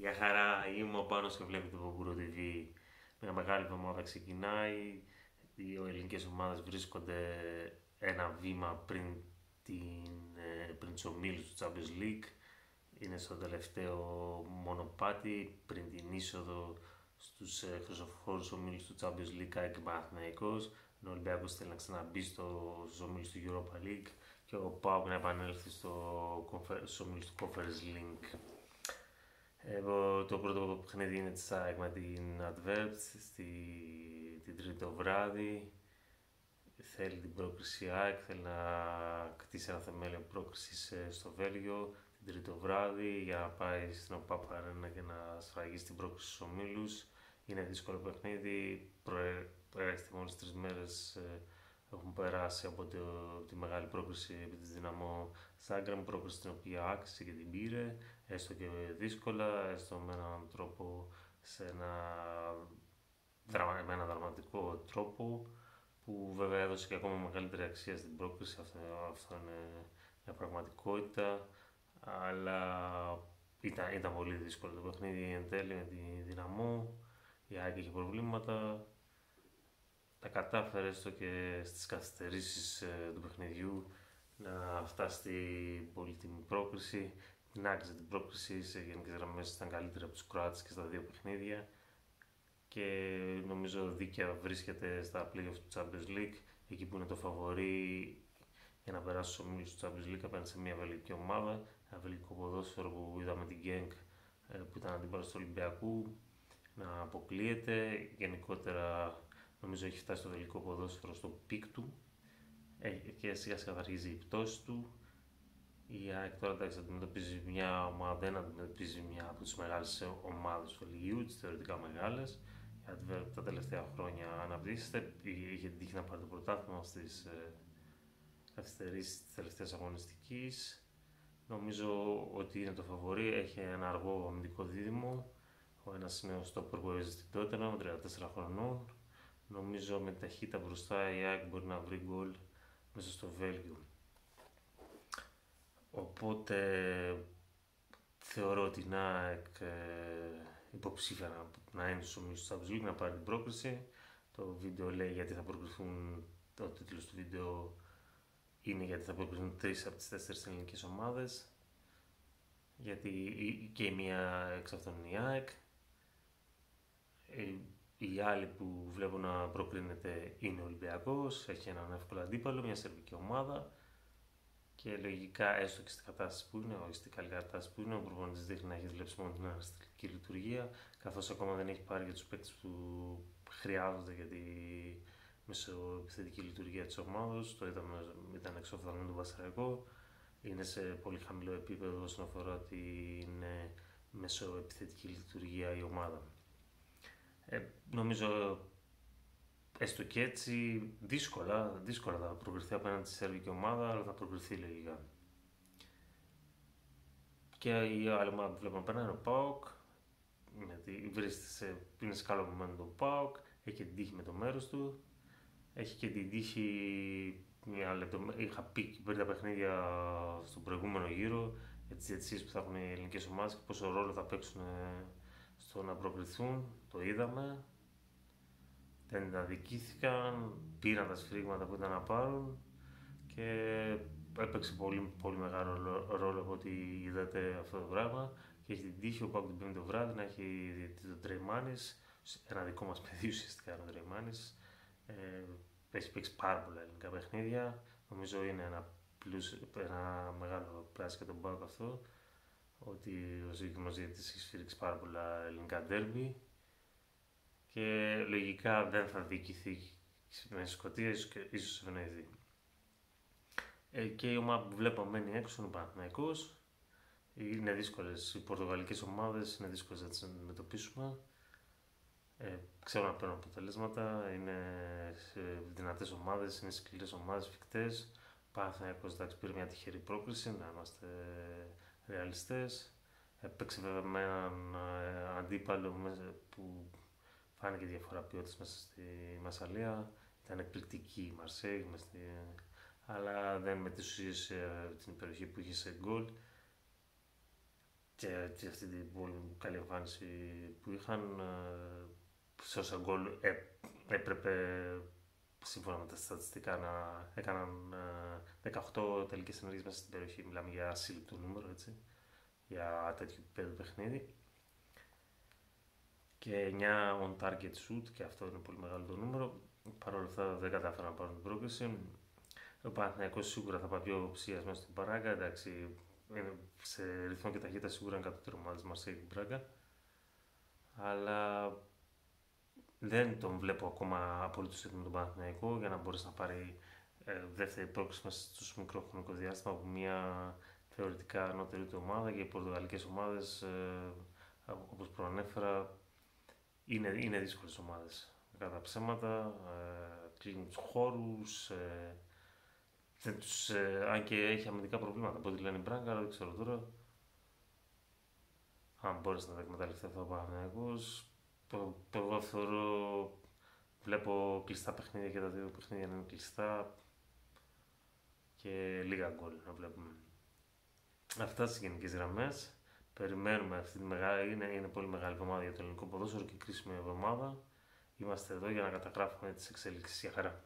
Γεια χαρά, είμαι ο Πάνος και βλέπετε το Παγκούρο TV. Μια μεγάλη εβδομάδα ξεκινάει. Οι δύο ελληνικές ομάδες βρίσκονται ένα βήμα πριν τους ομίλους του Champions League. Είναι στο τελευταίο μονοπάτι πριν την είσοδο στους χρυσοφόρους ομίλους του Champions League ΑΕΚ και Παναθηναϊκός. Ο Ολυμπιακός θέλει να ξαναμπεί στους ομίλους του Europa League και ο ΠΑΟΚ να επανέλθει στους ομίλους του Conference League. Το πρώτο παιχνίδι είναι της ΑΕΚ με την Advert την Τρίτη το βράδυ. Θέλει την πρόκριση ΑΕΚ, θέλει να κτίσει ένα θεμέλιο πρόκρισης στο Βέλγιο την Τρίτη το βράδυ για να πάει στην ΟΠΑΠ Αρένα και να σφραγίσει την πρόκριση στους ομίλους. Είναι δύσκολο παιχνίδι, έρχεται μόλις 3 μέρες έχουν περάσει από τη μεγάλη πρόκριση επί της Δυναμό Ζάγκρεμ, πρόκριση την οποία άξιζε και την πήρε, έστω και δύσκολα, έστω με έναν τρόπο, με έναν δραματικό τρόπο, που βέβαια έδωσε και ακόμα μεγαλύτερη αξία στην πρόκριση, αυτό είναι μια πραγματικότητα, αλλά ήταν πολύ δύσκολο το παιχνίδι εν τέλει με τη Δυναμό, η ΑΕΚ είχε προβλήματα, τα κατάφερε έστω και στις καθυστερήσεις του παιχνιδιού να φτάσει στην πολύτιμη πρόκριση. Την άξιζε την πρόκριση, σε γενικές γραμμές ήταν καλύτερη από τους Κροάτες και στα δύο παιχνίδια και νομίζω δίκαια βρίσκεται στα playoff του Champions League, εκεί που είναι το φαβορί για να περάσει στους ομίλους του Champions League απέναντι σε μια βελγική ομάδα, ένα βελγικό ποδόσφαιρο που είδαμε την Genk που ήταν αντίπαλος του Ολυμπιακού να αποκλείεται. Γενικότερα νομίζω έχει φτάσει το βελγικό ποδόσφαιρο στο πικ του και σιγά σιγά θα αρχίζει η πτώση του. Η ΑΕΚ τώρα εντάξει αντιμετωπίζει μια ομάδα, δεν αντιμετωπίζει μια από τις μεγάλες ομάδες του Βελγίου, τις θεωρητικά μεγάλες. Τα τελευταία χρόνια αναπτύσσεται, είχε την τύχη να πάρει το πρωτάθλημα στις καθυστερήσεις της τελευταίας αγωνιστικής. Νομίζω ότι είναι το φαβορί, έχει ένα αργό αμυντικό δίδυμο. Ο ένας είναι ο στόπερ που έζησε στην Τότεναμ, 34 χρονών. Νομίζω με ταχύτητα μπροστά η ΑΕΚ μπορεί να βρει γκολ μέσα στο Βέλγιο. Οπότε θεωρώ ότι η ΑΕΚ υποψήφια να είναι στους ομίλους του Champions League, να πάρει την πρόκριση. Το βίντεο λέει γιατί θα προκριθούν, ο τίτλος του βίντεο είναι γιατί θα προκριθούν 3 από τις 4 ελληνικές ομάδες. Γιατί και η μία εξ αυτών είναι η ΑΕΚ. Η άλλη που βλέπω να προκρίνεται είναι ο Ολυμπιακός, έχει έναν εύκολο αντίπαλο, μια σερβική ομάδα και λογικά έστω και στην κατάσταση που είναι, όχι στην καλή κατάσταση που είναι, ο προπονητής δείχνει να έχει δουλέψει μόνο την αριστερική λειτουργία, καθώς ακόμα δεν έχει πάρει για τους παίκτες που χρειάζονται για τη μεσοεπιθετική λειτουργία της ομάδας. Το είδαμε, ήταν εξόφθαλμο με τον Πασαραϊκό, είναι σε πολύ χαμηλό επίπεδο όσον αφορά την μεσοεπιθετική λειτουργία η ομάδα. Νομίζω έστω και έτσι δύσκολα θα προκριθεί απέναντι στη σερβική ομάδα, αλλά θα προκριθεί λογικά. Και η άλλη ομάδα που βλέπουμε πέρα είναι ο ΠΑΟΚ, είναι σε καλό momentum το ΠΑΟΚ, έχει και την τύχη με το μέρος του, έχει και την τύχη, είχα πει πριν τα παιχνίδια στον προηγούμενο γύρο για τις διαιτησίες που θα έχουν οι ελληνικές ομάδες και πόσο ρόλο θα παίξουν στο να προκριθούν, το είδαμε. Δεν τα αδικήθηκαν, πήραν τα σφρίγματα που ήταν να πάρουν και έπαιξε πολύ, πολύ μεγάλο ρόλο από ό,τι είδατε αυτό το πράγμα και έχει την τύχη ο ΠΑΟΚ την Πέμπτη το βράδυ να έχει διαιτητή τον Τρεϊμάνης, ένα δικό μας παιδί ουσιαστικά ο Τρεϊμάνης. Έχει παίξει πάρα πολλά ελληνικά παιχνίδια, νομίζω είναι ένα μεγάλο πλάσιο για τον ΠΑΟΚ αυτό, ότι ο συγκεκριμένος διαιτητής έχει σφυρίξει πάρα πολλά ελληνικά ντέρμπι και λογικά δεν θα διοικηθεί με Σκωτία, ίσως ευνοηθεί. Και η ομάδα που βλέπω μένει έξω είναι ο Παναθηναϊκός. Είναι δύσκολες οι πορτογαλικές ομάδες, είναι δύσκολες να τις αντιμετωπίσουμε. Ξέρω να παίρνουν αποτελέσματα, είναι δυνατές ομάδες, είναι σκληρές ομάδες, φικτές. Ο Παναθηναϊκός εντάξει πήρε μια τυχερή πρόκληση, να είμαστε ρεαλιστές. Έπαιξε βέβαια με έναν αντίπαλο που φάνηκε διαφορά ποιότητας μέσα στη Μασσαλία. Ήταν εκπληκτική η Μαρσέιγ, αλλά δεν μετεσουσίασε την περιοχή που είχε σε γκολ. και αυτή την πολύ καλή εμφάνιση που είχαν. Σε όσα γκολ έπρεπε, σύμφωνα με τα στατιστικά, να έκαναν 18 τελικές ενέργειες μέσα στην περιοχή. Μιλάμε για ασύλληπτο νούμερο, έτσι, για τέτοιο επίπεδο παιχνίδι. Και 9 on target shoot, και αυτό είναι πολύ μεγάλο το νούμερο. Παρ' όλα αυτά δεν κατάφεραν να πάρουν την πρόκριση. Ο Παναθηναϊκός σίγουρα θα πάει πιο ψιασμένο στην Παράγκα. Εντάξει, σε ρυθμό και ταχύτητα σίγουρα είναι κατώτερη ομάδα της Μαρσέη την Πράγκα. Αλλά δεν τον βλέπω ακόμα απολύτως έτοιμο τον Παναθηναϊκό για να μπορέσει να πάρει δεύτερη πρόκριση μέσα στο μικρό χρονικό διάστημα από μια θεωρητικά ανώτερη του ομάδα. Και οι πορτογαλικές ομάδες, όπως προανέφερα, είναι δύσκολες ομάδες. Κατά ψέματα, κλείνουν τους χώρους, αν και έχει αμυντικά προβλήματα από ό,τι λένε η Μπράγκα, αλλά δεν ξέρω τώρα αν μπορέσει να τα εκμεταλλευτεί αυτό ο Παναθηναϊκός. Εγώ βλέπω κλειστά παιχνίδια και τα δύο παιχνίδια να είναι κλειστά και λίγα γκολ να βλέπουμε. Αυτά στις γενικές γραμμές. Περιμένουμε αυτή τη μεγάλη, είναι πολύ μεγάλη εβδομάδα για το ελληνικό ποδόσφαιρο και κρίσιμη εβδομάδα. Είμαστε εδώ για να καταγράφουμε τις εξέλιξεις. Για χαρά.